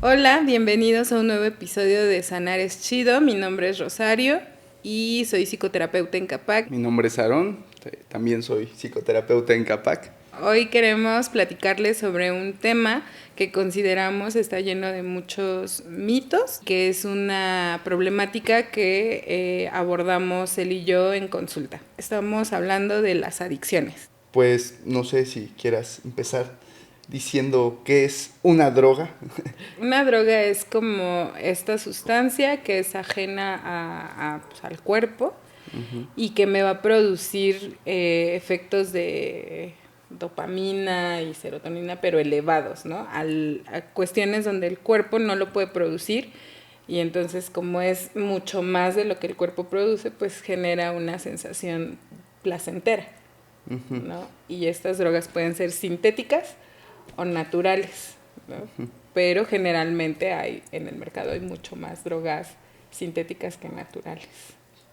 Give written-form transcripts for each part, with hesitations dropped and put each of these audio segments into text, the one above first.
Hola, bienvenidos a un nuevo episodio de Sanar es Chido. Mi nombre es Rosario y soy psicoterapeuta en CAPAC. Mi nombre es Aarón, también soy psicoterapeuta en CAPAC. Hoy queremos platicarles sobre un tema que consideramos está lleno de muchos mitos, que es una problemática que abordamos él y yo en consulta. Estamos hablando de las adicciones. Pues no sé si quieras empezar diciendo qué es una droga. Una droga es como esta sustancia que es ajena pues, al cuerpo y que me va a producir efectos de dopamina y serotonina, pero elevados, ¿no? A cuestiones donde el cuerpo no lo puede producir y entonces como es mucho más de lo que el cuerpo produce, pues genera una sensación placentera, ¿no? Y estas drogas pueden ser sintéticas o naturales, ¿no? Pero generalmente en el mercado hay mucho más drogas sintéticas que naturales.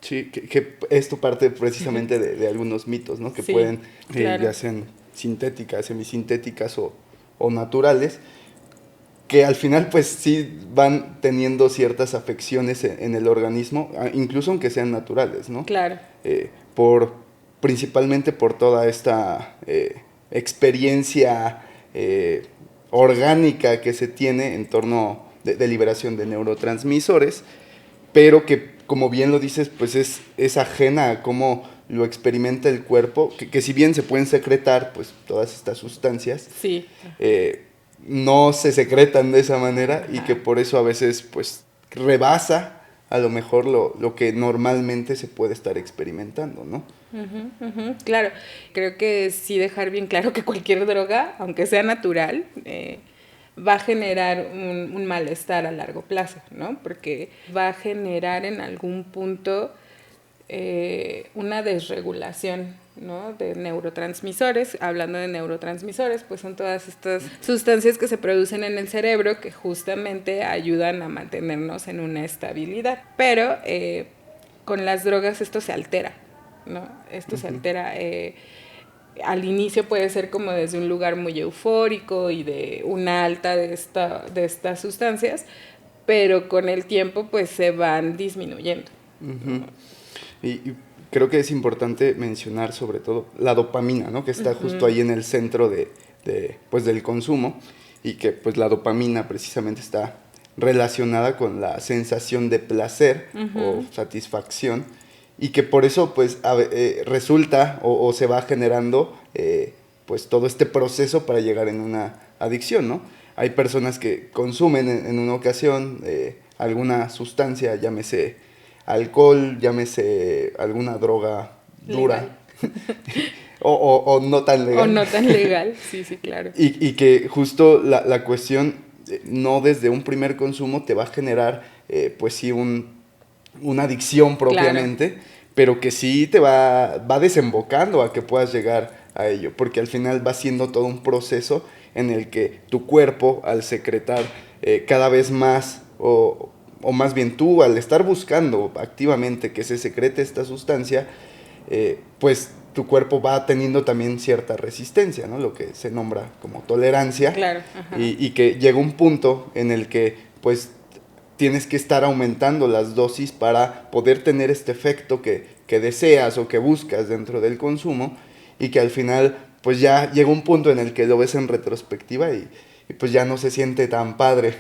Sí, que esto parte precisamente de algunos mitos, ¿no? Que Sí, pueden, claro. ya sean sintéticas, semisintéticas o naturales, que al final pues sí van teniendo ciertas afecciones en el organismo, incluso aunque sean naturales, ¿no? Claro. Eh, por, Principalmente por toda esta experiencia orgánica que se tiene en torno de liberación de neurotransmisores, pero que, como bien lo dices, pues es ajena a cómo lo experimenta el cuerpo, que si bien se pueden secretar, pues todas estas sustancias, Sí. no se secretan de esa manera. Ajá. Y que por eso a veces pues rebasa a lo mejor lo que normalmente se puede estar experimentando, ¿no? Claro, creo que sí dejar bien claro que cualquier droga, aunque sea natural, va a generar un malestar a largo plazo, ¿no? Porque va a generar en algún punto una desregulación, ¿no? De neurotransmisores. Hablando de neurotransmisores, pues son todas estas sustancias que se producen en el cerebro que justamente ayudan a mantenernos en una estabilidad. Pero con las drogas esto se altera, ¿no? Esto se altera. Al inicio puede ser como desde un lugar muy eufórico y de una alta de estas sustancias, pero con el tiempo pues se van disminuyendo. Uh-huh. Y creo que es importante mencionar sobre todo la dopamina, ¿no? Que está justo ahí en el centro pues del consumo, y que pues la dopamina precisamente está relacionada con la sensación de placer o satisfacción, y que por eso pues resulta o se va generando pues todo este proceso para llegar en una adicción, ¿no? Hay personas que consumen en una ocasión alguna sustancia, llámese alcohol, llámese alguna droga Legal. dura o no tan legal. O no tan legal, sí, sí, claro. Y que justo la cuestión, no desde un primer consumo te va a generar, pues sí, una adicción propiamente, claro, pero que sí te va desembocando a que puedas llegar a ello, porque al final va siendo todo un proceso en el que tu cuerpo, al secretar cada vez más, o más bien tú, al estar buscando activamente que se secrete esta sustancia, pues tu cuerpo va teniendo también cierta resistencia, ¿no? Lo que se nombra como tolerancia. Claro. Y que llega un punto en el que pues tienes que estar aumentando las dosis para poder tener este efecto que deseas o que buscas dentro del consumo, y que al final pues ya llega un punto en el que lo ves en retrospectiva y pues ya no se siente tan padre.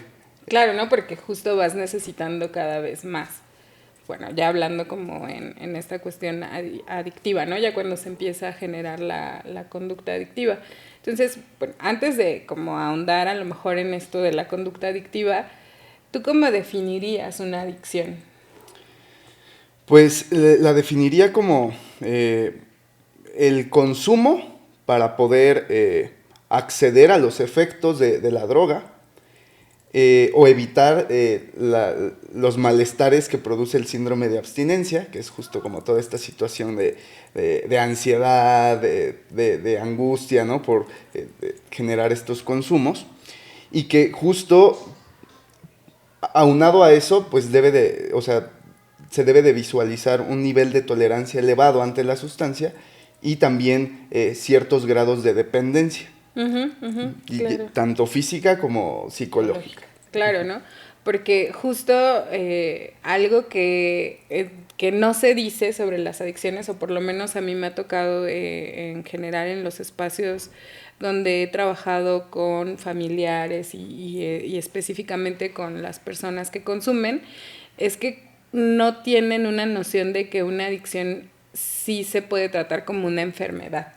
Claro, ¿no? Porque justo vas necesitando cada vez más. Bueno, ya hablando como en esta cuestión adictiva, ¿no? Ya cuando se empieza a generar la conducta adictiva. Entonces, bueno, antes de como ahondar a lo mejor en esto de la conducta adictiva, ¿tú cómo definirías una adicción? Pues la definiría como el consumo para poder acceder a los efectos de la droga, o evitar los malestares que produce el síndrome de abstinencia, que es justo como toda esta situación de ansiedad, de angustia, ¿no? Por generar estos consumos, y que justo aunado a eso, pues se debe de visualizar un nivel de tolerancia elevado ante la sustancia, y también ciertos grados de dependencia, Claro. tanto física como psicológica. Claro, ¿no? Porque justo algo que no se dice sobre las adicciones, o por lo menos a mí me ha tocado en general en los espacios donde he trabajado con familiares y específicamente con las personas que consumen, es que no tienen una noción de que una adicción sí se puede tratar como una enfermedad.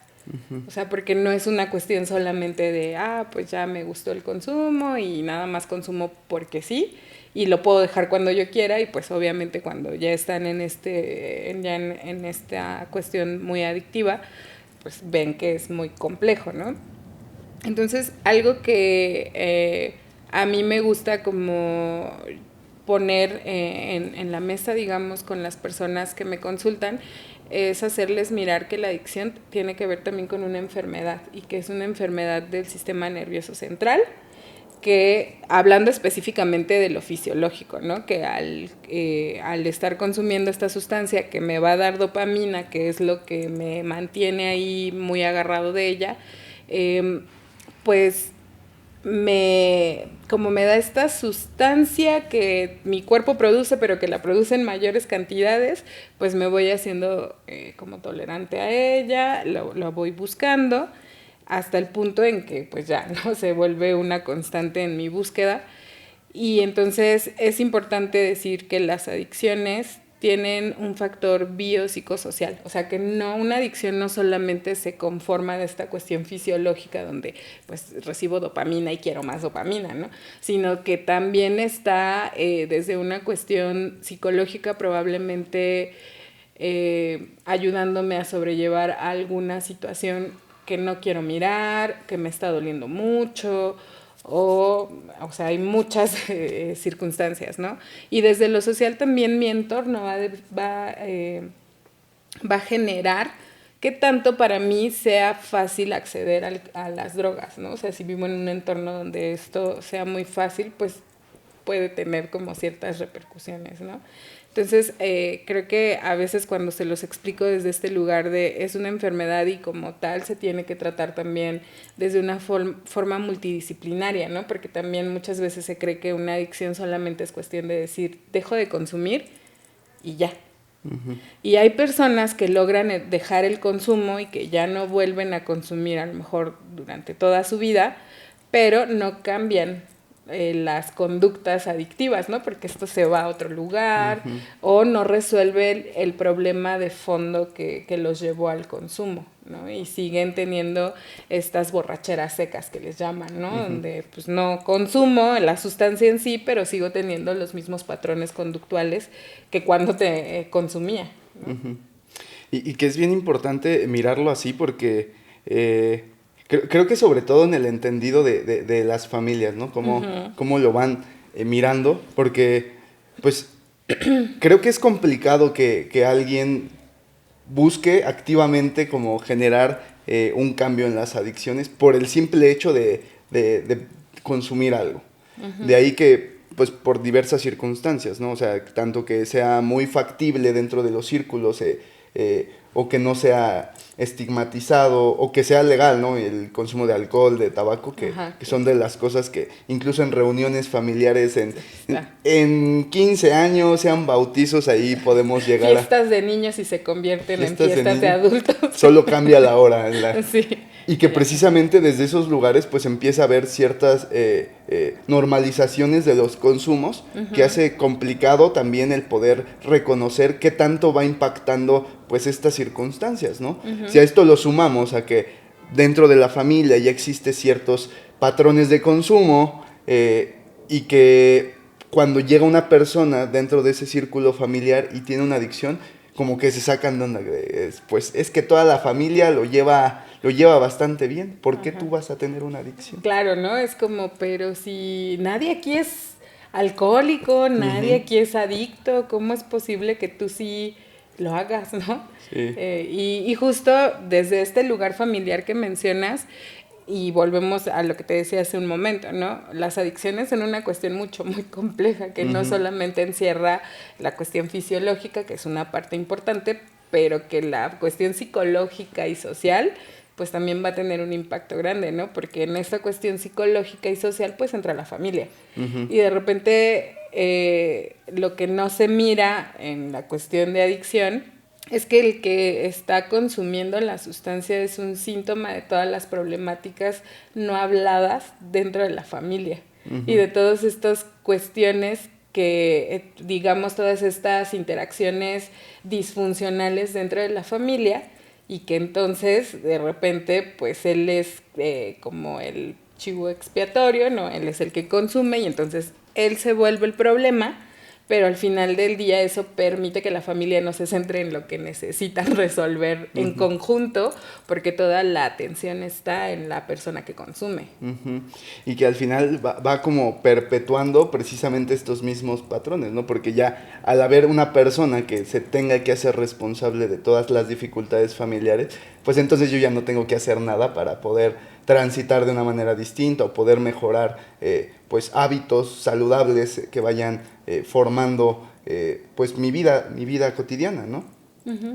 O sea, porque no es una cuestión solamente de, pues ya me gustó el consumo y nada más consumo porque sí, y lo puedo dejar cuando yo quiera, y pues obviamente cuando ya están en esta cuestión muy adictiva, pues ven que es muy complejo, ¿no? Entonces, algo que a mí me gusta como poner en la mesa, digamos, con las personas que me consultan, es hacerles mirar que la adicción tiene que ver también con una enfermedad, y que es una enfermedad del sistema nervioso central, que hablando específicamente de lo fisiológico, ¿no? Que al estar consumiendo esta sustancia que me va a dar dopamina, que es lo que me mantiene ahí muy agarrado de ella, pues como me da esta sustancia que mi cuerpo produce, pero que la produce en mayores cantidades, pues me voy haciendo como tolerante a ella, lo voy buscando, hasta el punto en que pues ya no se vuelve una constante en mi búsqueda. Y entonces es importante decir que las adicciones tienen un factor biopsicosocial, o sea que una adicción no solamente se conforma de esta cuestión fisiológica donde pues recibo dopamina y quiero más dopamina, ¿no? Sino que también está desde una cuestión psicológica probablemente ayudándome a sobrellevar alguna situación que no quiero mirar, que me está doliendo mucho, o sea, hay muchas circunstancias, ¿no? Y desde lo social también mi entorno va a generar que tanto para mí sea fácil acceder a las drogas, ¿no? O sea, si vivo en un entorno donde esto sea muy fácil, pues puede tener como ciertas repercusiones, ¿no? Entonces, creo que a veces cuando se los explico desde este lugar de es una enfermedad y como tal se tiene que tratar también desde una forma multidisciplinaria, ¿no? Porque también muchas veces se cree que una adicción solamente es cuestión de decir, dejo de consumir y ya. Uh-huh. Y hay personas que logran dejar el consumo y que ya no vuelven a consumir a lo mejor durante toda su vida, pero no cambian las conductas adictivas, ¿no? Porque esto se va a otro lugar, uh-huh, o no resuelve el problema de fondo que los llevó al consumo, ¿no? Y siguen teniendo estas borracheras secas que les llaman, ¿no? Uh-huh. Donde pues no consumo la sustancia en sí, pero sigo teniendo los mismos patrones conductuales que cuando te consumía, ¿no? Uh-huh. Y que es bien importante mirarlo así porque creo que sobre todo en el entendido de las familias, ¿no? Cómo lo van mirando, porque pues creo que es complicado que alguien busque activamente como generar un cambio en las adicciones por el simple hecho de consumir algo. Uh-huh. De ahí que, pues por diversas circunstancias, ¿no? O sea, tanto que sea muy factible dentro de los círculos o que no sea estigmatizado o que sea legal, ¿no? El consumo de alcohol, de tabaco, que son de las cosas que incluso en reuniones familiares, en 15 años, sean bautizos, ahí podemos llegar fiestas de niños y se convierten en fiestas de adultos. Solo cambia la hora. Sí. Y que precisamente desde esos lugares pues empieza a haber ciertas normalizaciones de los consumos, uh-huh, que hace complicado también el poder reconocer qué tanto va impactando pues estas circunstancias, ¿no? Uh-huh. Si a esto lo sumamos a que dentro de la familia ya existen ciertos patrones de consumo y que cuando llega una persona dentro de ese círculo familiar y tiene una adicción, como que se sacan de onda, pues es que toda la familia lo lleva bastante bien, ¿por qué tú vas a tener una adicción? Claro, ¿no? Es como, pero si nadie aquí es alcohólico, nadie aquí es adicto, ¿cómo es posible que tú sí lo hagas, no? Sí. Y justo desde este lugar familiar que mencionas, y volvemos a lo que te decía hace un momento, ¿no? Las adicciones son una cuestión muy compleja, que no solamente encierra la cuestión fisiológica, que es una parte importante, pero que la cuestión psicológica y social pues también va a tener un impacto grande, ¿no? Porque en esta cuestión psicológica y social, pues entra la familia. Y de repente lo que no se mira en la cuestión de adicción es que el que está consumiendo la sustancia es un síntoma de todas las problemáticas no habladas dentro de la familia y de todas estas cuestiones que, digamos, todas estas interacciones disfuncionales dentro de la familia y que entonces de repente pues él es como el chivo expiatorio, ¿no? Él es el que consume y entonces él se vuelve el problema, pero al final del día eso permite que la familia no se centre en lo que necesitan resolver en conjunto, porque toda la atención está en la persona que consume. Y que al final va como perpetuando precisamente estos mismos patrones, ¿no? Porque ya al haber una persona que se tenga que hacer responsable de todas las dificultades familiares, pues entonces yo ya no tengo que hacer nada para poder transitar de una manera distinta o poder mejorar pues hábitos saludables que vayan formando pues mi vida cotidiana, ¿no?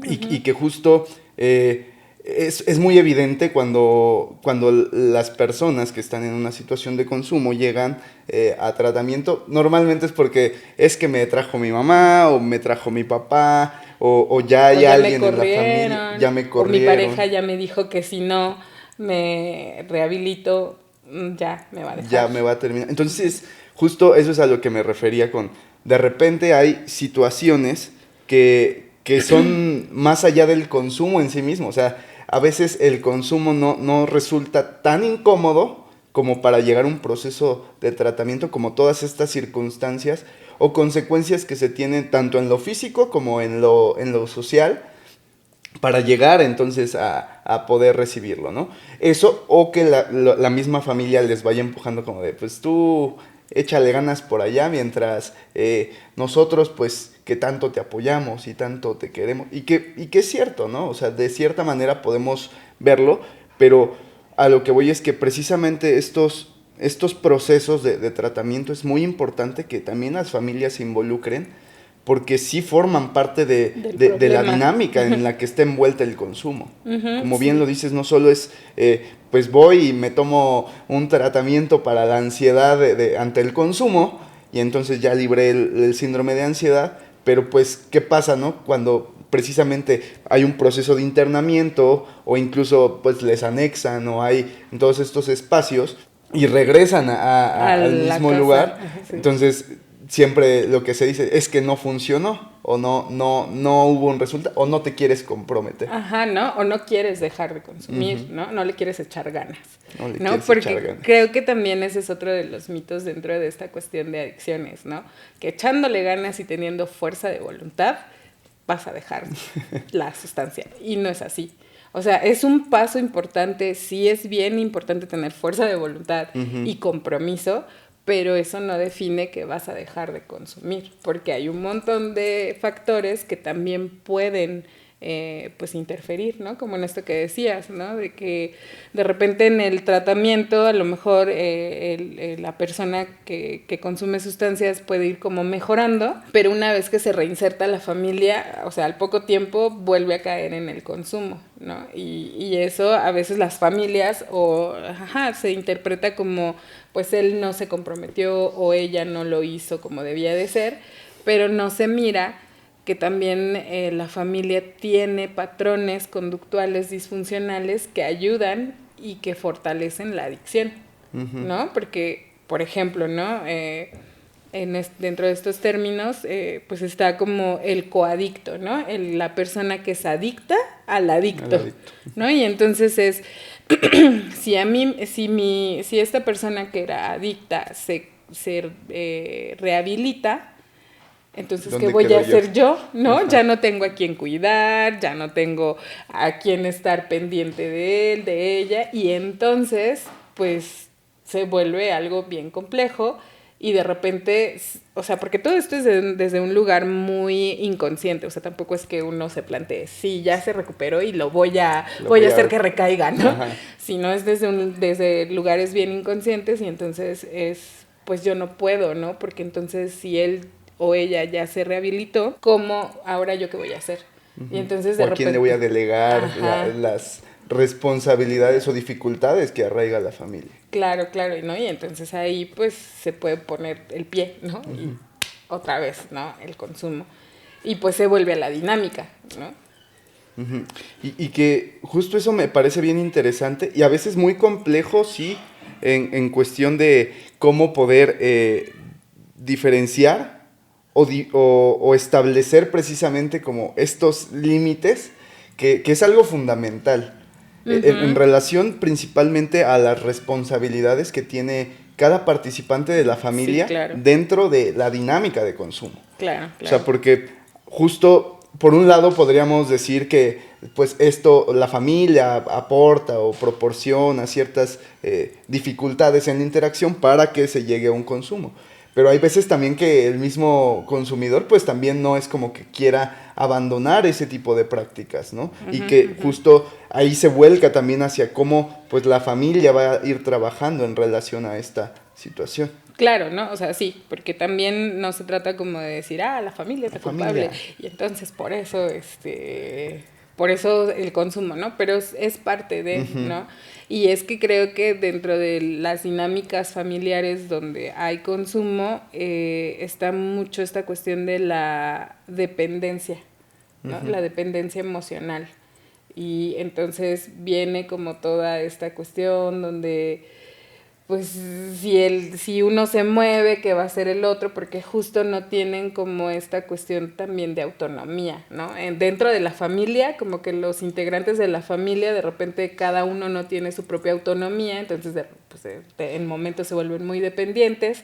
Y que justo es muy evidente cuando las personas que están en una situación de consumo llegan a tratamiento. Normalmente es porque es que me trajo mi mamá o me trajo mi papá o ya hay alguien en la familia, ya me corrieron. O mi pareja ya me dijo que si no me rehabilito, ya me va a dejar. Ya me va a terminar. Entonces, justo eso es a lo que me refería con, de repente hay situaciones que son más allá del consumo en sí mismo. O sea, a veces el consumo no resulta tan incómodo como para llegar a un proceso de tratamiento, como todas estas circunstancias o consecuencias que se tienen tanto en lo físico como en lo social, para llegar entonces a poder recibirlo, ¿no? Eso, o que la misma familia les vaya empujando como de, pues tú échale ganas por allá, mientras nosotros, pues, que tanto te apoyamos y tanto te queremos, y que es cierto, ¿no? O sea, de cierta manera podemos verlo, pero a lo que voy es que precisamente estos procesos de tratamiento es muy importante que también las familias se involucren, porque sí forman parte de la dinámica en la que está envuelta el consumo. Como bien lo dices, no solo es, pues voy y me tomo un tratamiento para la ansiedad ante el consumo, y entonces ya libré el síndrome de ansiedad, pero pues, ¿qué pasa, no? Cuando precisamente hay un proceso de internamiento, o incluso pues les anexan, o hay en todos estos espacios, y regresan al mismo lugar, sí. Entonces siempre lo que se dice es que no funcionó, o no hubo un resultado, o no te quieres comprometer. Ajá, ¿no? O no quieres dejar de consumir, ¿no? No le quieres echar ganas. No le ¿no? quieres Porque echar ganas. creo que también ese es otro de los mitos dentro de esta cuestión de adicciones, ¿no? Que echándole ganas y teniendo fuerza de voluntad vas a dejar la sustancia. Y no es así. O sea, es un paso importante, sí es bien importante tener fuerza de voluntad y compromiso, pero eso no define que vas a dejar de consumir, porque hay un montón de factores que también pueden pues interferir, ¿no? Como en esto que decías, ¿no? De que de repente en el tratamiento a lo mejor la persona que consume sustancias puede ir como mejorando, pero una vez que se reinserta la familia, o sea, al poco tiempo vuelve a caer en el consumo, ¿no? Y eso a veces las familias se interpreta como pues él no se comprometió o ella no lo hizo como debía de ser, pero no se mira que también la familia tiene patrones conductuales disfuncionales que ayudan y que fortalecen la adicción, ¿no? Porque, por ejemplo, ¿no? Dentro de estos términos, pues está como el coadicto, ¿no? La persona que es adicta al adicto, ¿no? Y entonces es, si esta persona que era adicta se rehabilita, entonces, ¿qué voy a hacer yo? ¿No? Ajá. Ya no tengo a quién cuidar, ya no tengo a quién estar pendiente de él, de ella, y entonces, pues, se vuelve algo bien complejo y de repente, o sea, porque todo esto es desde un lugar muy inconsciente, o sea, tampoco es que uno se plantee, sí, ya se recuperó y voy a hacer que recaiga, ¿no? Ajá. Sino es desde lugares bien inconscientes y entonces pues yo no puedo, ¿no? Porque entonces si él o ella ya se rehabilitó, ¿cómo ahora yo qué voy a hacer? Y entonces de repente, ¿a quién le voy a delegar responsabilidades o dificultades que arraiga la familia. Claro, claro, ¿no? Y entonces ahí pues se puede poner el pie, ¿no? Y otra vez, ¿no? El consumo. Y pues se vuelve a la dinámica, ¿no? Y que justo eso me parece bien interesante y a veces muy complejo, sí, en cuestión de cómo poder diferenciar o establecer precisamente como estos límites, que es algo fundamental en relación principalmente a las responsabilidades que tiene cada participante de la familia, sí, claro, dentro de la dinámica de consumo. Claro, claro. O sea, porque justo por un lado podríamos decir que pues esto, la familia aporta o proporciona ciertas dificultades en la interacción para que se llegue a un consumo. Pero hay veces también que el mismo consumidor pues también no es como que quiera abandonar ese tipo de prácticas, ¿no? Y que justo ahí se vuelca también hacia cómo pues la familia va a ir trabajando en relación a esta situación. Claro, ¿no? O sea, sí, porque también no se trata como de decir, la familia es la culpable, y entonces por eso el consumo, ¿no? Pero es parte de, ¿no? Y es que creo que dentro de las dinámicas familiares donde hay consumo, está mucho esta cuestión de la dependencia, ¿no? La dependencia emocional. Y entonces viene como toda esta cuestión donde pues si uno se mueve, ¿qué va a hacer el otro? Porque justo no tienen como esta cuestión también de autonomía, ¿no? Dentro de la familia, como que los integrantes de la familia, de repente cada uno no tiene su propia autonomía, entonces en momentos se vuelven muy dependientes,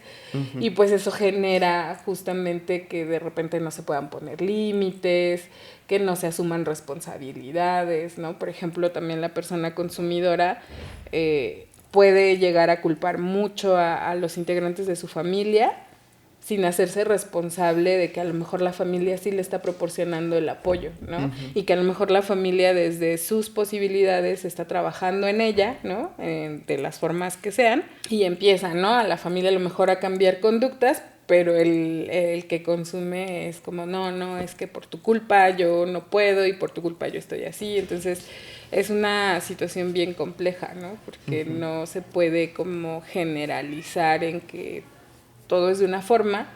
y pues eso genera justamente que de repente no se puedan poner límites, que no se asuman responsabilidades, ¿no? Por ejemplo, también la persona consumidora puede llegar a culpar mucho a los integrantes de su familia sin hacerse responsable de que a lo mejor la familia sí le está proporcionando el apoyo, ¿no? Y que a lo mejor la familia desde sus posibilidades está trabajando en ella, ¿no? De las formas que sean, y empieza, ¿no? A la familia a lo mejor a cambiar conductas, pero el que consume es como, no, es que por tu culpa yo no puedo y por tu culpa yo estoy así. Entonces es una situación bien compleja, ¿no? Porque no se puede como generalizar en que todo es de una forma,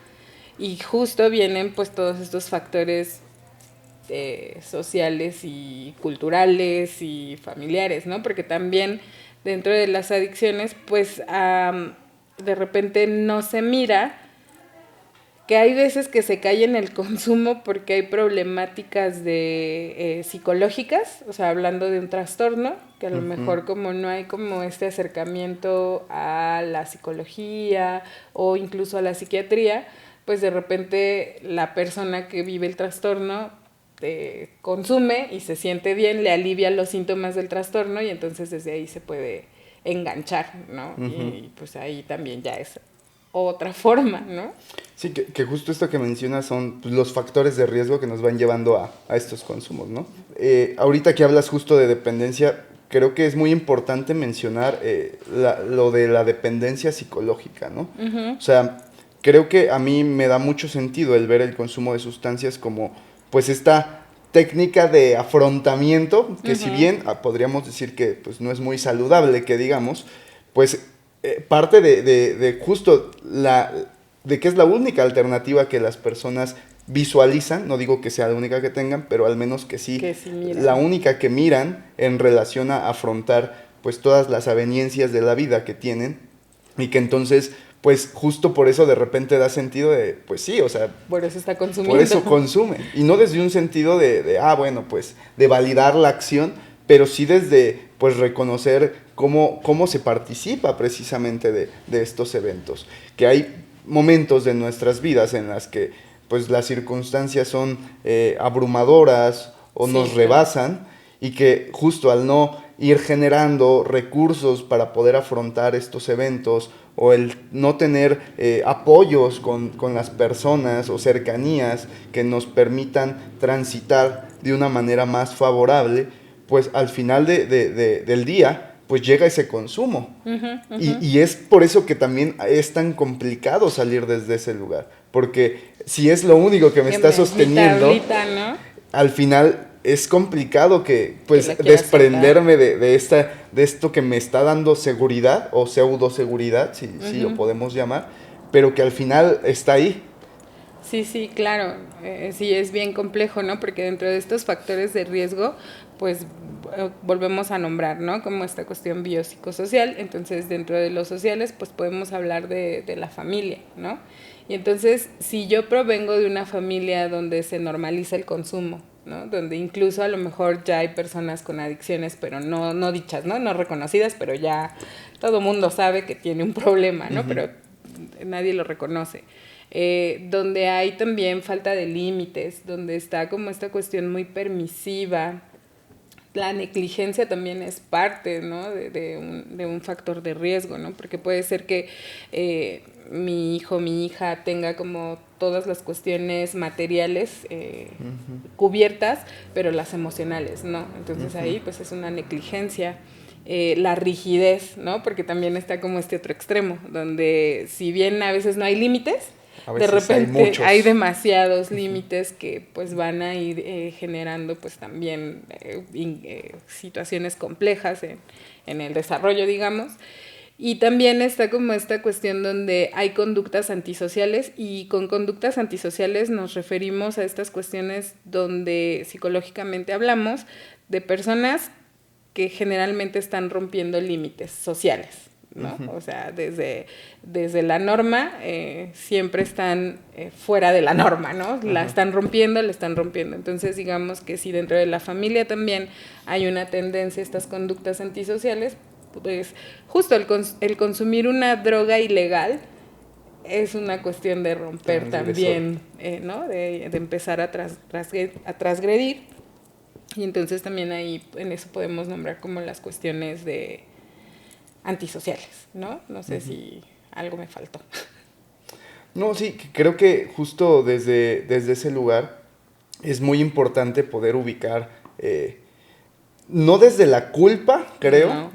y justo vienen pues todos estos factores sociales y culturales y familiares, ¿no? Porque también dentro de las adicciones pues de repente no se mira que hay veces que se cae en el consumo porque hay problemáticas psicológicas, o sea, hablando de un trastorno, que a lo mejor como no hay como este acercamiento a la psicología o incluso a la psiquiatría, pues de repente la persona que vive el trastorno consume y se siente bien, le alivia los síntomas del trastorno, y entonces desde ahí se puede enganchar, ¿no? Y pues ahí también ya es otra forma, ¿no? Sí, que justo esto que mencionas son pues, los factores de riesgo que nos van llevando a estos consumos, ¿no? Ahorita que hablas justo de dependencia, creo que es muy importante mencionar lo de la dependencia psicológica, ¿no? O sea, creo que a mí me da mucho sentido el ver el consumo de sustancias como, pues, esta técnica de afrontamiento, que si bien podríamos decir que pues, no es muy saludable, que digamos, pues parte de justo de que es la única alternativa que las personas visualizan, no digo que sea la única que tengan, pero al menos que sí la única que miran en relación a afrontar pues todas las aveniencias de la vida que tienen, y que entonces pues justo por eso de repente da sentido de, pues sí, o sea, por eso está consumiendo. Por eso consume, y no desde un sentido bueno, pues de validar la acción, pero sí desde pues reconocer cómo se participa precisamente de estos eventos, que hay momentos de nuestras vidas en las que pues las circunstancias son abrumadoras o nos rebasan, y que justo al no ir generando recursos para poder afrontar estos eventos, o el no tener apoyos con las personas o cercanías que nos permitan transitar de una manera más favorable, pues al final del día pues llega ese consumo. Y es por eso que también es tan complicado salir desde ese lugar, porque si es lo único que me está sosteniendo, ahorita, ¿no? Al final es complicado que, pues, Que la quieras desprenderme de esto que me está dando seguridad o pseudo seguridad, si lo podemos llamar, pero que al final está ahí. Sí, sí, claro. Sí, es bien complejo, ¿no? Porque dentro de estos factores de riesgo, pues volvemos a nombrar, ¿no? Como esta cuestión biopsicosocial. Entonces, dentro de los sociales, pues podemos hablar de la familia, ¿no? Y entonces, si yo provengo de una familia donde se normaliza el consumo, ¿no? Donde incluso a lo mejor ya hay personas con adicciones, pero no dichas, ¿no? No reconocidas, pero ya todo mundo sabe que tiene un problema, ¿no? Pero nadie lo reconoce. Donde hay también falta de límites, donde está como esta cuestión muy permisiva. La negligencia también es parte, ¿no? de un factor de riesgo, ¿no? Porque puede ser que mi hijo, mi hija tenga como todas las cuestiones materiales cubiertas, pero las emocionales, ¿no? Entonces ahí pues es una negligencia. La rigidez, ¿no? Porque también está como este otro extremo, donde si bien a veces no hay límites, de repente hay demasiados límites que pues van a ir generando pues también situaciones complejas en el desarrollo, digamos. Y también está como esta cuestión donde hay conductas antisociales, y con conductas antisociales nos referimos a estas cuestiones donde psicológicamente hablamos de personas que generalmente están rompiendo límites sociales, ¿no? O sea, desde la norma siempre están fuera de la norma, ¿no? La están rompiendo. Entonces, digamos que si dentro de la familia también hay una tendencia a estas conductas antisociales, pues justo el consumir una droga ilegal es una cuestión de romper también, ¿no? De empezar a transgredir. Y entonces también ahí en eso podemos nombrar como las cuestiones de antisociales, ¿no? No sé si algo me faltó. No, sí, creo que justo desde ese lugar es muy importante poder ubicar, no desde la culpa, creo,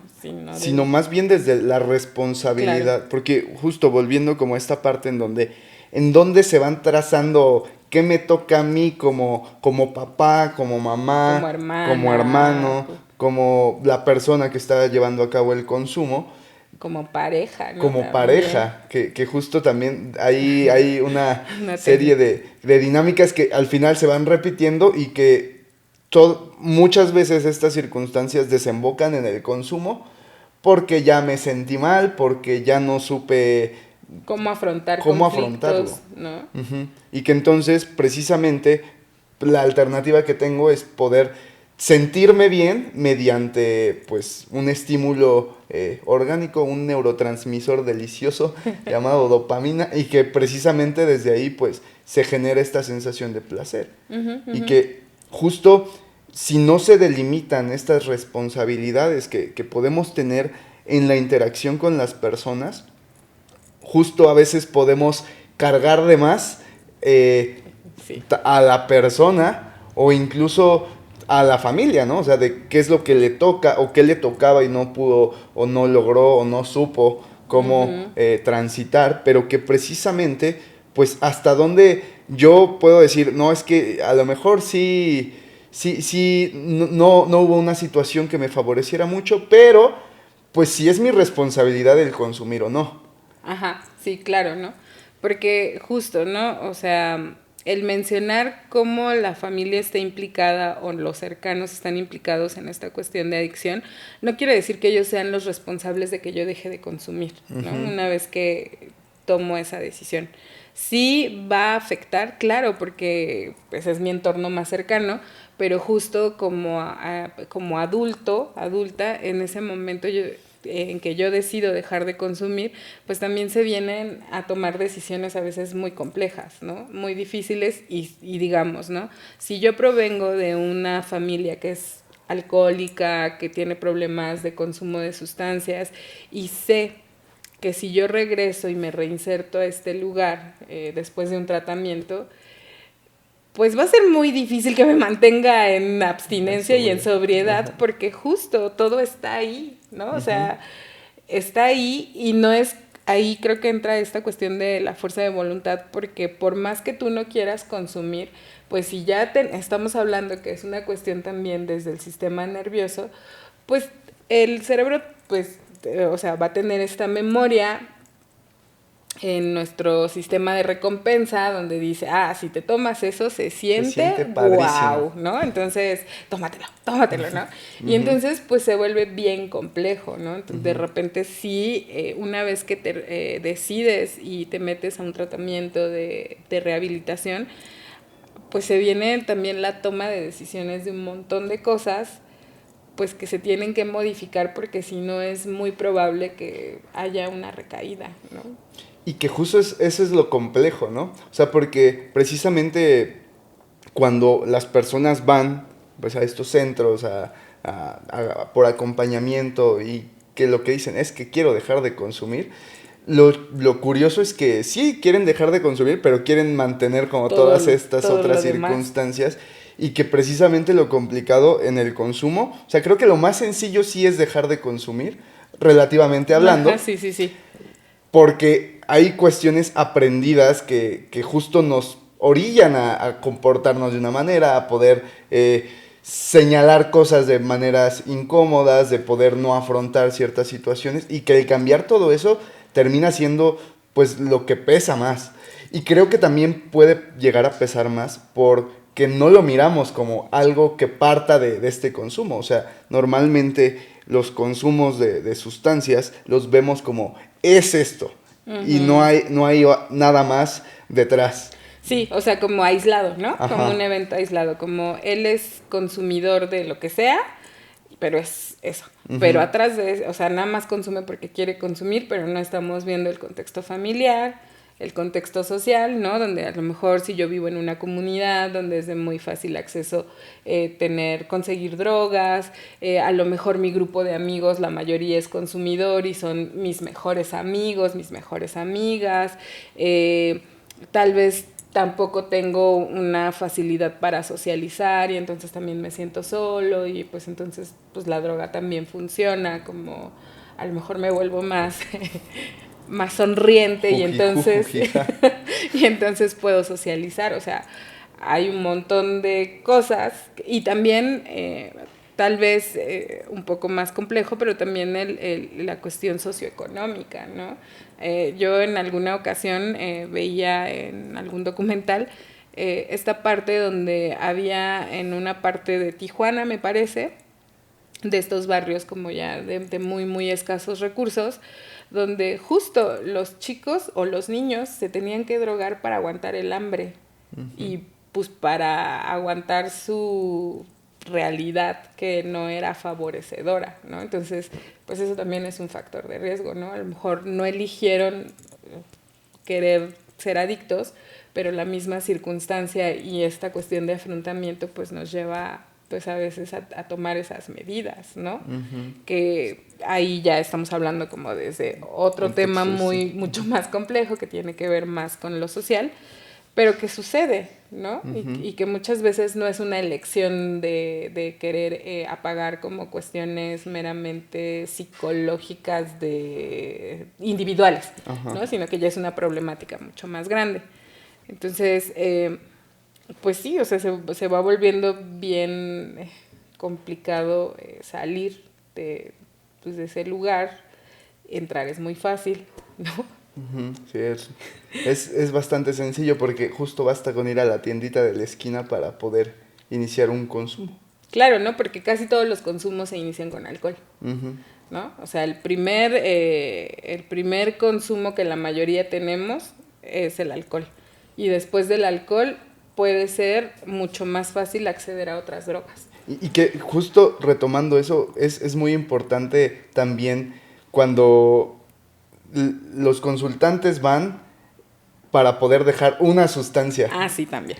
sino más bien desde la responsabilidad, claro. Porque justo volviendo como a esta parte en donde se van trazando qué me toca a mí como papá, como mamá, como hermano, como la persona que está llevando a cabo el consumo. Como pareja, ¿no? Como también. Pareja, que justo también hay una serie de dinámicas que al final se van repitiendo y que muchas veces estas circunstancias desembocan en el consumo porque ya me sentí mal, porque ya no supe cómo afrontarlo, ¿no? Uh-huh. Y que entonces precisamente la alternativa que tengo es poder sentirme bien mediante pues un estímulo orgánico, un neurotransmisor delicioso llamado dopamina, y que precisamente desde ahí pues se genera esta sensación de placer. Y que justo si no se delimitan estas responsabilidades que podemos tener en la interacción con las personas, justo a veces podemos cargar de más a la persona o incluso a la familia, ¿no? O sea, de qué es lo que le toca o qué le tocaba y no pudo o no logró o no supo cómo transitar, pero que precisamente, pues, hasta dónde yo puedo decir, no, es que a lo mejor sí, no hubo una situación que me favoreciera mucho, pero, pues, sí es mi responsabilidad el consumir o no. Ajá, sí, claro, ¿no? Porque justo, ¿no? O sea, el mencionar cómo la familia está implicada o los cercanos están implicados en esta cuestión de adicción, no quiere decir que ellos sean los responsables de que yo deje de consumir, ¿no? Una vez que tomo esa decisión. Sí va a afectar, claro, porque pues, es mi entorno más cercano, pero justo como adulta, en ese momento en que yo decido dejar de consumir, pues también se vienen a tomar decisiones a veces muy complejas, ¿no? Muy difíciles y digamos, ¿no? Si yo provengo de una familia que es alcohólica, que tiene problemas de consumo de sustancias, y sé que si yo regreso y me reinserto a este lugar después de un tratamiento, pues va a ser muy difícil que me mantenga en abstinencia y en sobriedad, porque justo todo está ahí, ¿no? O sea, está ahí y no es ahí creo que entra esta cuestión de la fuerza de voluntad, porque por más que tú no quieras consumir, pues si ya estamos hablando que es una cuestión también desde el sistema nervioso, pues el cerebro, pues, o sea, va a tener esta memoria en nuestro sistema de recompensa, donde dice, si te tomas eso, se siente padrísimo. wow, ¿no? Entonces, tómatelo, ¿no? Y entonces, pues, se vuelve bien complejo, ¿no? Entonces, de repente, sí, una vez que te decides y te metes a un tratamiento de rehabilitación, pues, se viene también la toma de decisiones de un montón de cosas, pues, que se tienen que modificar, porque si no es muy probable que haya una recaída, ¿no? Y que justo eso es lo complejo, ¿no? O sea, porque precisamente cuando las personas van pues, a estos centros por acompañamiento y que lo que dicen es que quiero dejar de consumir, lo curioso es que sí quieren dejar de consumir, pero quieren mantener como todas estas otras circunstancias y que precisamente lo complicado en el consumo, o sea, creo que lo más sencillo sí es dejar de consumir, relativamente hablando. Sí. Porque hay cuestiones aprendidas que justo nos orillan a comportarnos de una manera, a poder señalar cosas de maneras incómodas, de poder no afrontar ciertas situaciones y que el cambiar todo eso termina siendo pues lo que pesa más. Y creo que también puede llegar a pesar más porque no lo miramos como algo que parta de este consumo. O sea, normalmente los consumos de sustancias los vemos como es esto. Y no hay nada más detrás. Sí, o sea, como aislado, ¿no? Ajá. Como un evento aislado, como él es consumidor de lo que sea, pero es eso. Pero atrás de eso, o sea, nada más consume porque quiere consumir, pero no estamos viendo el contexto familiar, el contexto social, ¿no? Donde a lo mejor si yo vivo en una comunidad donde es de muy fácil acceso conseguir drogas, a lo mejor mi grupo de amigos, la mayoría es consumidor y son mis mejores amigos, mis mejores amigas, tal vez tampoco tengo una facilidad para socializar y entonces también me siento solo y pues entonces pues la droga también funciona, como a lo mejor me vuelvo más más sonriente y entonces y entonces puedo socializar, o sea, hay un montón de cosas y también tal vez un poco más complejo, pero también la cuestión socioeconómica, ¿no? Yo en alguna ocasión veía en algún documental esta parte donde había en una parte de Tijuana, me parece, de estos barrios como ya de muy, muy escasos recursos, donde justo los chicos o los niños se tenían que drogar para aguantar el hambre y pues para aguantar su realidad que no era favorecedora, ¿no? Entonces, pues eso también es un factor de riesgo, ¿no? A lo mejor no eligieron querer ser adictos, pero la misma circunstancia y esta cuestión de afrontamiento pues nos lleva pues a veces a tomar esas medidas, ¿no? Que ahí ya estamos hablando como desde otro tema mucho más complejo que tiene que ver más con lo social, pero que sucede, ¿no? Y que muchas veces no es una elección de querer apagar como cuestiones meramente psicológicas individuales, ¿no? Sino que ya es una problemática mucho más grande. Entonces, pues sí, o sea, se va volviendo bien complicado salir de ese lugar, entrar es muy fácil, ¿no? Sí, es bastante sencillo porque justo basta con ir a la tiendita de la esquina para poder iniciar un consumo. Claro, ¿no? Porque casi todos los consumos se inician con alcohol, ¿no? O sea, el primer consumo que la mayoría tenemos es el alcohol. Y después del alcohol puede ser mucho más fácil acceder a otras drogas. Y que justo retomando eso, es muy importante también cuando los consultantes van para poder dejar una sustancia. Sí, también.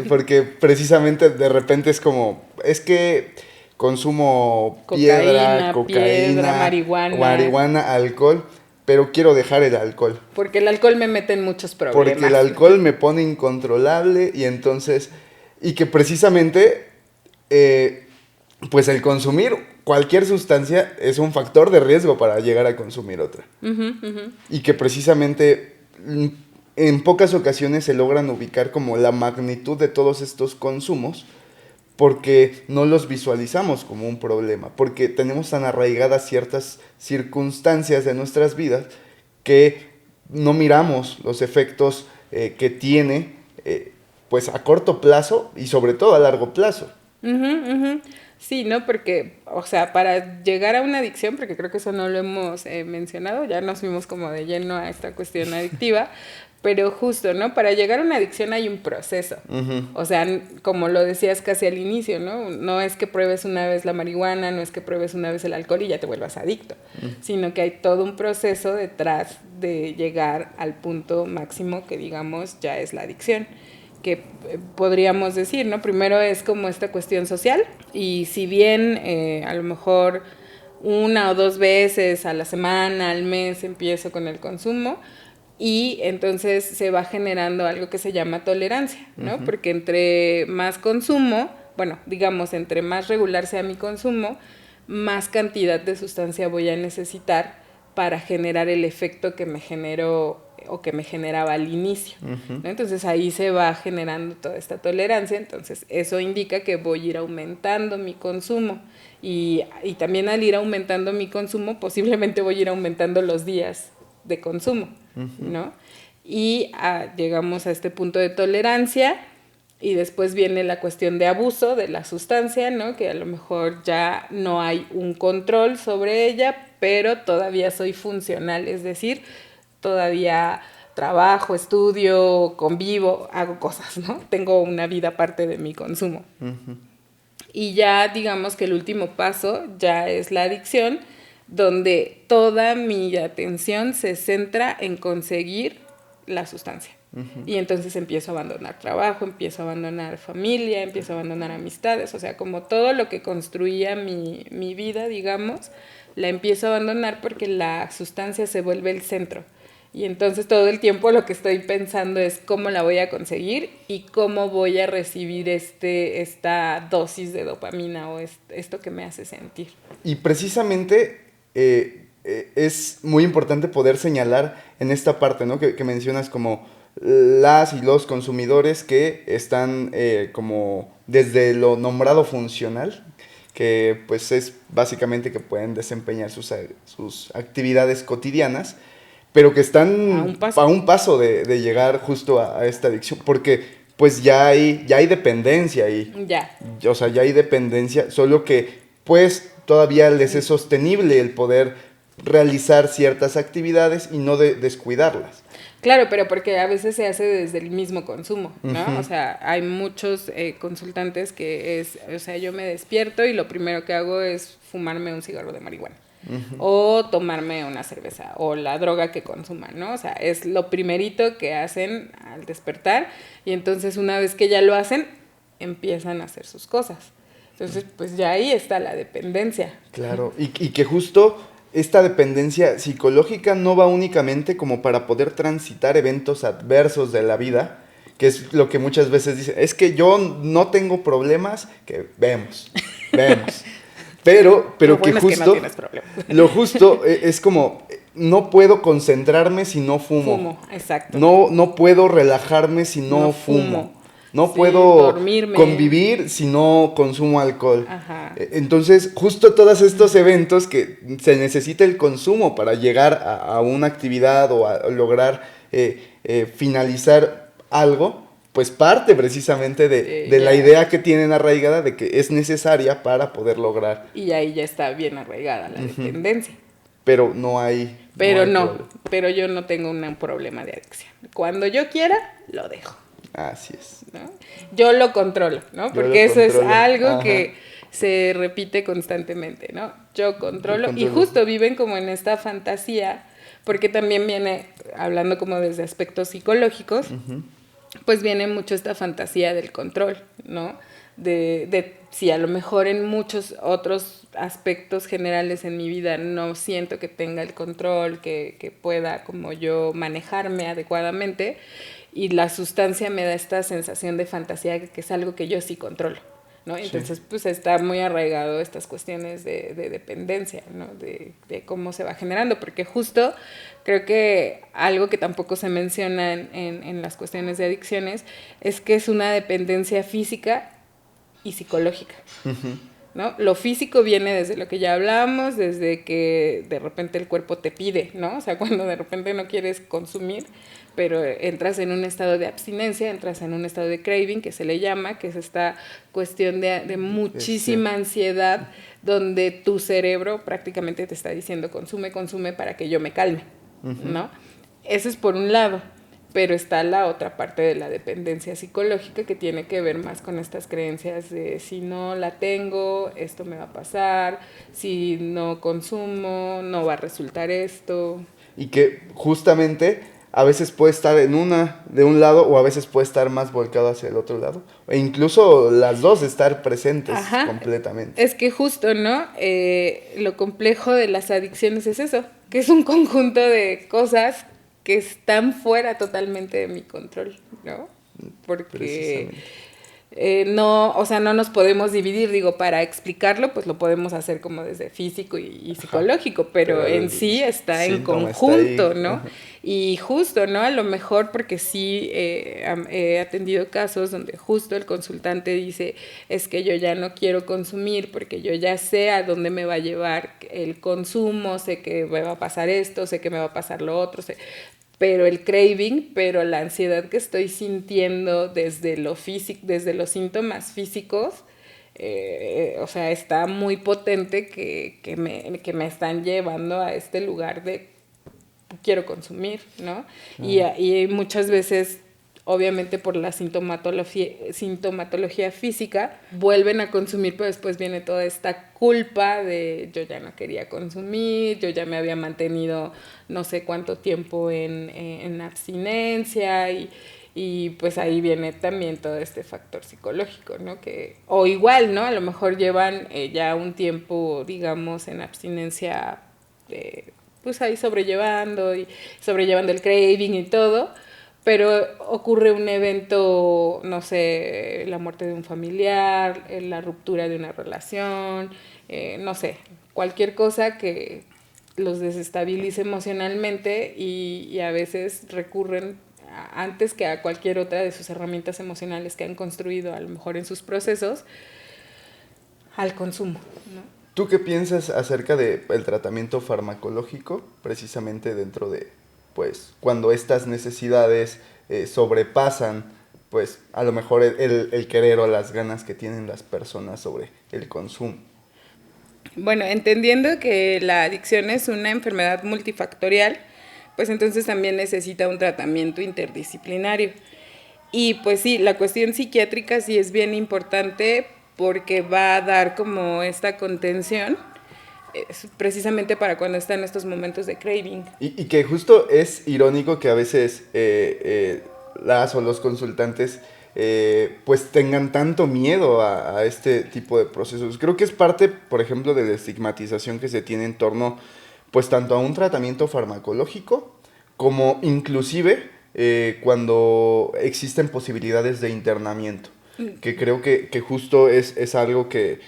Porque precisamente de repente es como, es que consumo piedra, marihuana, alcohol, pero quiero dejar el alcohol. Porque el alcohol me mete en muchos problemas. Porque el alcohol me pone incontrolable y entonces, y que precisamente pues el consumir cualquier sustancia es un factor de riesgo para llegar a consumir otra. Y que precisamente en pocas ocasiones se logran ubicar como la magnitud de todos estos consumos porque no los visualizamos como un problema, porque tenemos tan arraigadas ciertas circunstancias de nuestras vidas que no miramos los efectos que tiene pues a corto plazo y sobre todo a largo plazo. Sí, ¿no? Porque, o sea, para llegar a una adicción, porque creo que eso no lo hemos mencionado, ya nos fuimos como de lleno a esta cuestión adictiva, pero justo, ¿no? Para llegar a una adicción hay un proceso. O sea, como lo decías casi al inicio, ¿no? No es que pruebes una vez la marihuana, no es que pruebes una vez el alcohol y ya te vuelvas adicto, sino que hay todo un proceso detrás de llegar al punto máximo que digamos ya es la adicción, que podríamos decir, ¿no? Primero es como esta cuestión social y si bien a lo mejor 1 o 2 veces a la semana, al mes empiezo con el consumo y entonces se va generando algo que se llama tolerancia, ¿no? Porque entre más consumo, bueno, digamos, entre más regular sea mi consumo, más cantidad de sustancia voy a necesitar para generar el efecto que me generó o que me generaba al inicio, ¿no? Entonces ahí se va generando toda esta tolerancia, entonces eso indica que voy a ir aumentando mi consumo y también al ir aumentando mi consumo posiblemente voy a ir aumentando los días de consumo, ¿no? Y llegamos a este punto de tolerancia y después viene la cuestión de abuso de la sustancia, ¿no? Que a lo mejor ya no hay un control sobre ella, pero todavía soy funcional, es decir, todavía trabajo, estudio, convivo, hago cosas, ¿no? Tengo una vida aparte de mi consumo. Y ya digamos que el último paso ya es la adicción, donde toda mi atención se centra en conseguir la sustancia. Y entonces empiezo a abandonar trabajo, empiezo a abandonar familia, empiezo a abandonar amistades, o sea, como todo lo que construía mi vida, digamos, la empiezo a abandonar porque la sustancia se vuelve el centro. Y entonces todo el tiempo lo que estoy pensando es cómo la voy a conseguir y cómo voy a recibir esta dosis de dopamina o esto que me hace sentir. Y precisamente es muy importante poder señalar en esta parte, ¿no? que mencionas como las y los consumidores que están como desde lo nombrado funcional, que pues es básicamente que pueden desempeñar sus actividades cotidianas, pero que están a un paso de llegar justo a esta adicción, porque pues ya hay dependencia ahí. Ya. O sea, ya hay dependencia, solo que pues todavía les es sostenible el poder realizar ciertas actividades y no descuidarlas. Claro, pero porque a veces se hace desde el mismo consumo, ¿no? O sea, hay muchos consultantes que o sea, yo me despierto y lo primero que hago es fumarme un cigarro de marihuana. O tomarme una cerveza o la droga que consuman, ¿no? O sea, es lo primerito que hacen al despertar y entonces una vez que ya lo hacen, empiezan a hacer sus cosas. Entonces, pues ya ahí está la dependencia. Claro, y que justo esta dependencia psicológica no va únicamente como para poder transitar eventos adversos de la vida, que es lo que muchas veces dicen, es que yo no tengo problemas, que vemos. Pero lo que bueno justo, es que no tienes problema. Lo justo es como, no puedo concentrarme si no fumo. Exacto. No puedo relajarme si no fumo. No puedo dormirme, convivir si no consumo alcohol. Ajá. Entonces, justo todos estos eventos que se necesita el consumo para llegar a una actividad o a lograr finalizar algo, pues parte precisamente de la idea que tienen arraigada de que es necesaria para poder lograr. Y ahí ya está bien arraigada la dependencia. Pero no hay... Pero yo no tengo un problema de adicción. Cuando yo quiera, lo dejo. Así es. ¿No? Yo lo controlo, ¿no? Porque eso es algo que se repite constantemente, ¿no? Yo controlo. Y justo viven como en esta fantasía, porque también viene, hablando como desde aspectos psicológicos, pues viene mucho esta fantasía del control, ¿no? De si a lo mejor en muchos otros aspectos generales en mi vida no siento que tenga el control, que pueda como yo manejarme adecuadamente, y la sustancia me da esta sensación de fantasía que es algo que yo sí controlo, ¿no? Sí. Entonces, pues está muy arraigado estas cuestiones de dependencia, ¿no? De cómo se va generando, porque justo creo que algo que tampoco se menciona en las cuestiones de adicciones es que es una dependencia física y psicológica. ¿No? Lo físico viene desde lo que ya hablamos, desde que de repente el cuerpo te pide, ¿no? O sea, cuando de repente no quieres consumir, pero entras en un estado de abstinencia, entras en un estado de craving, que se le llama, que es esta cuestión de muchísima ansiedad, donde tu cerebro prácticamente te está diciendo consume, consume para que yo me calme, ¿no? Eso es por un lado. Pero está la otra parte de la dependencia psicológica que tiene que ver más con estas creencias de si no la tengo, esto me va a pasar, si no consumo, no va a resultar esto. Y que justamente a veces puede estar de un lado o a veces puede estar más volcado hacia el otro lado. E incluso las dos estar presentes Ajá, completamente. es que justo, ¿no? Lo complejo de las adicciones es eso, que es un conjunto de cosas que están fuera totalmente de mi control, ¿no? Porque Precisamente. no, o sea, no nos podemos dividir, digo, para explicarlo, pues lo podemos hacer como desde físico y Ajá. psicológico, pero Pero en el sí está en síntoma está ahí. conjunto, ¿no? Ajá. Y justo, ¿no? A lo mejor porque sí he atendido casos donde justo el consultante dice, es que yo ya no quiero consumir porque yo ya sé a dónde me va a llevar el consumo, sé que me va a pasar esto, sé que me va a pasar lo otro, sé, pero el craving, pero la ansiedad que estoy sintiendo desde lo físico, desde los síntomas físicos, o sea, está muy potente que me están llevando a este lugar de quiero consumir, ¿no? Y muchas veces, obviamente por la sintomatología física, vuelven a consumir, pero después viene toda esta culpa de yo ya no quería consumir, yo ya me había mantenido no sé cuánto tiempo en abstinencia y pues ahí viene también todo este factor psicológico, ¿no? Que, o igual, ¿no? A lo mejor llevan ya un tiempo, digamos, en abstinencia pues ahí sobrellevando el craving y todo, pero ocurre un evento, no sé, la muerte de un familiar, la ruptura de una relación, no sé, cualquier cosa que los desestabilice emocionalmente y a veces recurren antes que a cualquier otra de sus herramientas emocionales que han construido a lo mejor en sus procesos al consumo, ¿no? ¿Tú qué piensas acerca del tratamiento farmacológico, precisamente dentro de, pues, cuando estas necesidades sobrepasan, pues, a lo mejor el querer o las ganas que tienen las personas sobre el consumo? Bueno, entendiendo que la adicción es una enfermedad multifactorial, pues entonces también necesita un tratamiento interdisciplinario. Y pues sí, la cuestión psiquiátrica sí es bien importante porque va a dar como esta contención precisamente para cuando están estos momentos de craving. Y que justo es irónico que a veces las o los consultantes pues tengan tanto miedo a este tipo de procesos. Creo que es parte, por ejemplo, de la estigmatización que se tiene en torno pues tanto a un tratamiento farmacológico como inclusive cuando existen posibilidades de internamiento, que creo que justo es algo que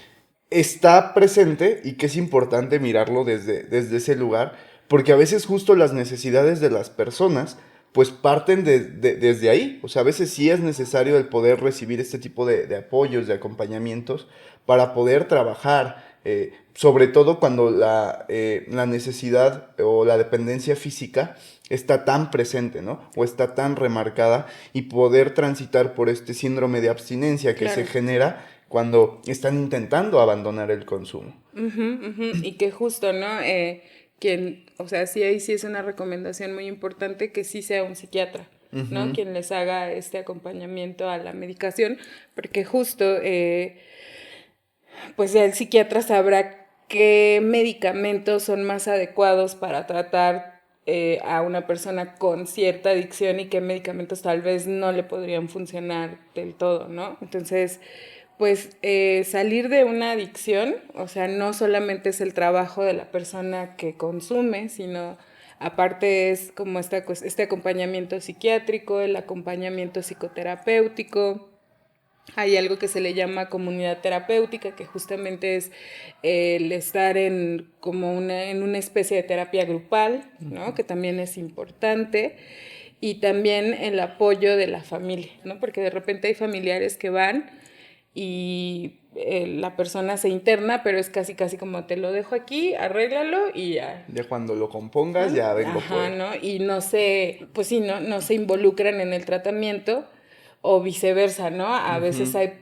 está presente y que es importante mirarlo desde ese lugar, porque a veces justo las necesidades de las personas pues parten desde ahí. O sea, a veces sí es necesario el poder recibir este tipo de apoyos, de acompañamientos, para poder trabajar, sobre todo cuando la necesidad o la dependencia física está tan presente, ¿no? O está tan remarcada y poder transitar por este síndrome de abstinencia que se Claro. genera cuando están intentando abandonar el consumo. Y que justo, ¿no? Quien, o sea, sí ahí sí es una recomendación muy importante que sí sea un psiquiatra, ¿no? Quien les haga este acompañamiento a la medicación, porque justo, pues ya el psiquiatra sabrá qué medicamentos son más adecuados para tratar a una persona con cierta adicción y qué medicamentos tal vez no le podrían funcionar del todo, ¿no? Entonces, pues salir de una adicción, o sea, no solamente es el trabajo de la persona que consume, sino aparte es como este acompañamiento psiquiátrico, el acompañamiento psicoterapéutico, Hay algo que se le llama comunidad terapéutica, que justamente es el estar en en una especie de terapia grupal, ¿no? Que también es importante. Y también el apoyo de la familia, ¿no? Porque de repente hay familiares que van y la persona se interna, pero es casi como te lo dejo aquí, arréglalo y ya. Ya cuando lo compongas, ya vengo por Ajá, él. ¿no? Y no se, pues sí, no se involucran en el tratamiento o viceversa, ¿no? A veces hay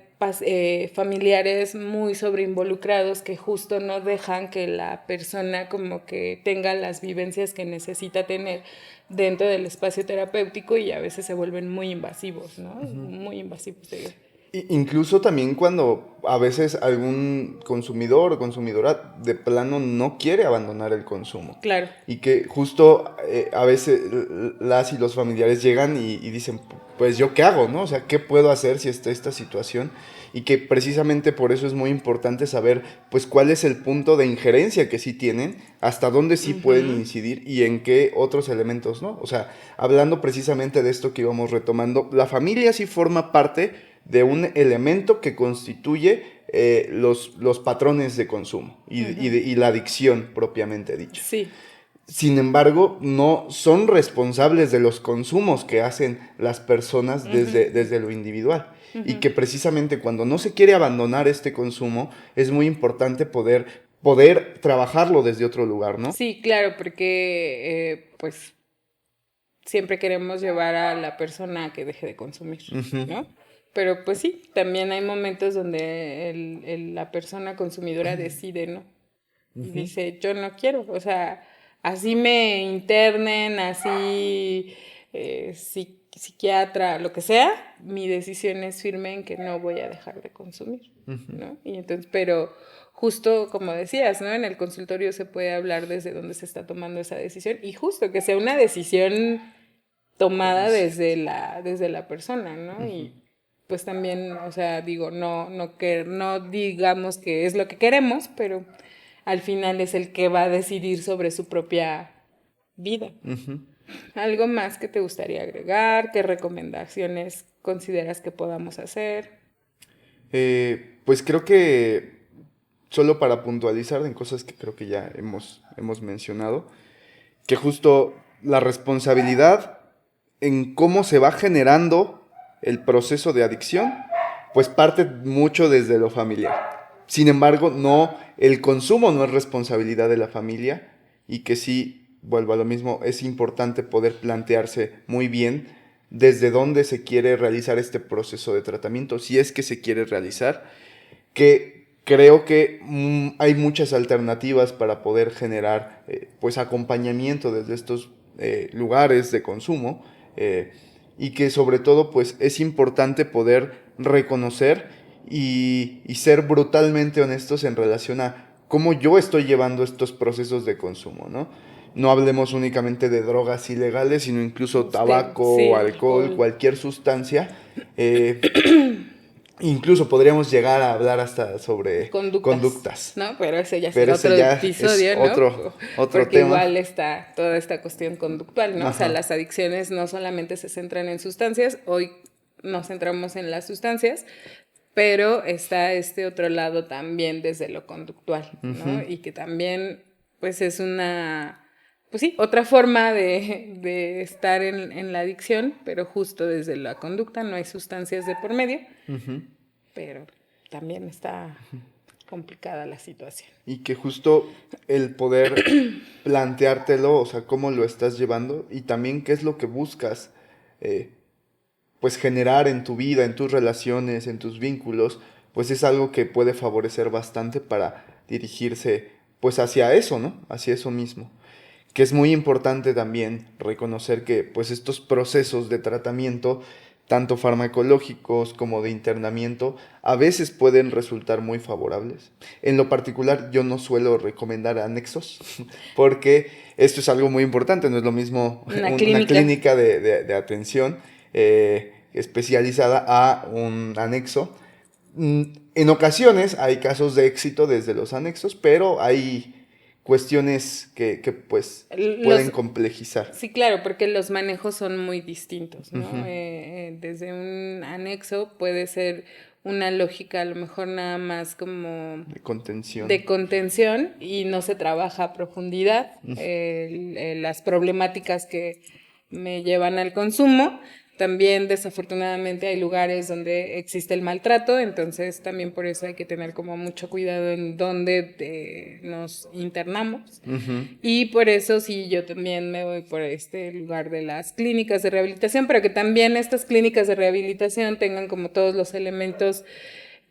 familiares muy sobreinvolucrados que justo no dejan que la persona como que tenga las vivencias que necesita tener dentro del espacio terapéutico y a veces se vuelven muy invasivos, ¿no? Muy invasivos. Incluso también cuando a veces algún consumidor o consumidora de plano no quiere abandonar el consumo. Claro. Y que justo a veces las y los familiares llegan y dicen, pues yo qué hago, ¿no? O sea, ¿qué puedo hacer si está esta situación? Y que precisamente por eso es muy importante saber, pues, cuál es el punto de injerencia que sí tienen, hasta dónde sí pueden incidir y en qué otros elementos, ¿no? O sea, hablando precisamente de esto que íbamos retomando, la familia sí forma parte de un elemento que constituye los patrones de consumo y la adicción propiamente dicha. Sí. Sin embargo, no son responsables de los consumos que hacen las personas desde lo individual. Y que precisamente cuando no se quiere abandonar este consumo, es muy importante poder trabajarlo desde otro lugar, ¿no? Sí, claro, porque pues siempre queremos llevar a la persona a que deje de consumir, ¿no? Pero pues sí, también hay momentos donde la persona consumidora decide, ¿no? Y dice, yo no quiero, o sea, así me internen, así psiquiatra, lo que sea, mi decisión es firme en que no voy a dejar de consumir, ¿no? Y entonces, pero justo como decías, ¿no? En el consultorio se puede hablar desde dónde se está tomando esa decisión y justo que sea una decisión tomada desde la persona, ¿no? Y pues también, o sea, digo, no digamos que es lo que queremos, pero al final es el que va a decidir sobre su propia vida. ¿Algo más que te gustaría agregar? ¿Qué recomendaciones consideras que podamos hacer? Pues creo que solo para puntualizar en cosas que creo que ya hemos mencionado, que justo la responsabilidad en cómo se va generando el proceso de adicción, pues parte mucho desde lo familiar. Sin embargo, el consumo no es responsabilidad de la familia y que sí, vuelvo a lo mismo, es importante poder plantearse muy bien desde dónde se quiere realizar este proceso de tratamiento, si es que se quiere realizar, que creo que hay muchas alternativas para poder generar pues acompañamiento desde estos lugares de consumo y que sobre todo pues es importante poder reconocer y ser brutalmente honestos en relación a cómo yo estoy llevando estos procesos de consumo, ¿no? No hablemos únicamente de drogas ilegales, sino incluso tabaco, Sí, alcohol, alcohol. cualquier sustancia. Incluso podríamos llegar a hablar hasta sobre Conductas, conductas, ¿no? Pero ese ya pero será ese otro ya es episodio, ¿no? otro Porque tema. igual está toda esta cuestión conductual, ¿no? O sea, Ajá. las adicciones no solamente se centran en sustancias, hoy nos centramos en las sustancias, pero está este otro lado también desde lo conductual, ¿no? Y que también, pues es pues sí, otra forma de estar en la adicción, pero justo desde la conducta, no hay sustancias de por medio, pero también está complicada la situación. Y que justo el poder planteártelo, o sea, cómo lo estás llevando y también qué es lo que buscas, eh, pues generar en tu vida, en tus relaciones, en tus vínculos, pues es algo que puede favorecer bastante para dirigirse pues hacia eso, ¿no? Hacia eso mismo. Que es muy importante también reconocer que pues estos procesos de tratamiento, tanto farmacológicos como de internamiento, a veces pueden resultar muy favorables. En lo particular yo no suelo recomendar anexos porque esto es algo muy importante, no es lo mismo Una una clínica. clínica de atención especializada a un anexo. En ocasiones hay casos de éxito desde los anexos, pero hay cuestiones que pues pueden Los, complejizar. sí, claro, porque los manejos son muy distintos, ¿no? Desde un anexo puede ser una lógica a lo mejor nada más como de contención y no se trabaja a profundidad las problemáticas que me llevan al consumo. También desafortunadamente hay lugares donde existe el maltrato, entonces también por eso hay que tener como mucho cuidado en dónde nos internamos. Y por eso sí, yo también me voy por este lugar de las clínicas de rehabilitación, para que también estas clínicas de rehabilitación tengan como todos los elementos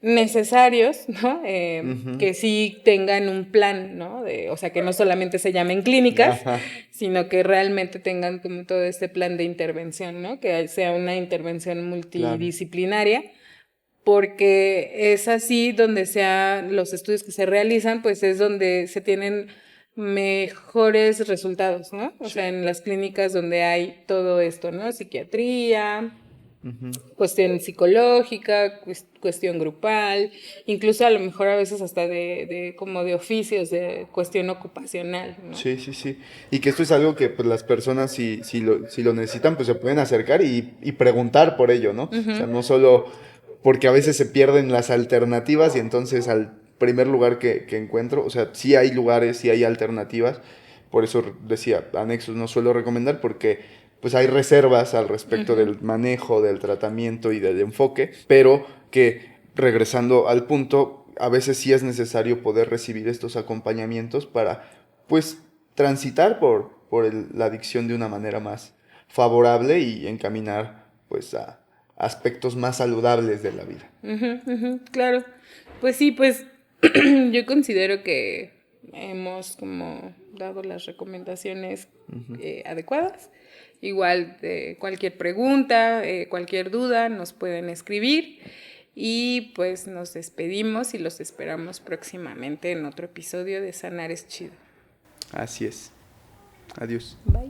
necesarios, ¿no? Que sí tengan un plan, ¿no? O sea, que no solamente se llamen clínicas, sino que realmente tengan como todo este plan de intervención, ¿no? Que sea una intervención multidisciplinaria, claro. Porque es así donde los estudios que se realizan, pues es donde se tienen mejores resultados, ¿no? O sea, en las clínicas donde hay todo esto, ¿no? Psiquiatría, cuestión psicológica, cuestión grupal, incluso a lo mejor a veces hasta como de oficios, de cuestión ocupacional, ¿no? Sí, sí, sí. Y que esto es algo que pues, las personas si lo necesitan, pues se pueden acercar y preguntar por ello, ¿no? O sea, no solo porque a veces se pierden las alternativas y entonces al primer lugar que encuentro, o sea, sí hay lugares, sí hay alternativas, por eso decía, anexos no suelo recomendar porque pues hay reservas al respecto del manejo, del tratamiento y del enfoque, pero que regresando al punto, a veces sí es necesario poder recibir estos acompañamientos para pues transitar por la adicción de una manera más favorable y encaminar pues a aspectos más saludables de la vida. Claro, pues sí, pues yo considero que hemos como dado las recomendaciones adecuadas. Igual cualquier pregunta, cualquier duda nos pueden escribir y pues nos despedimos y los esperamos próximamente en otro episodio de Sanar es Chido. Así es. Adiós. Bye.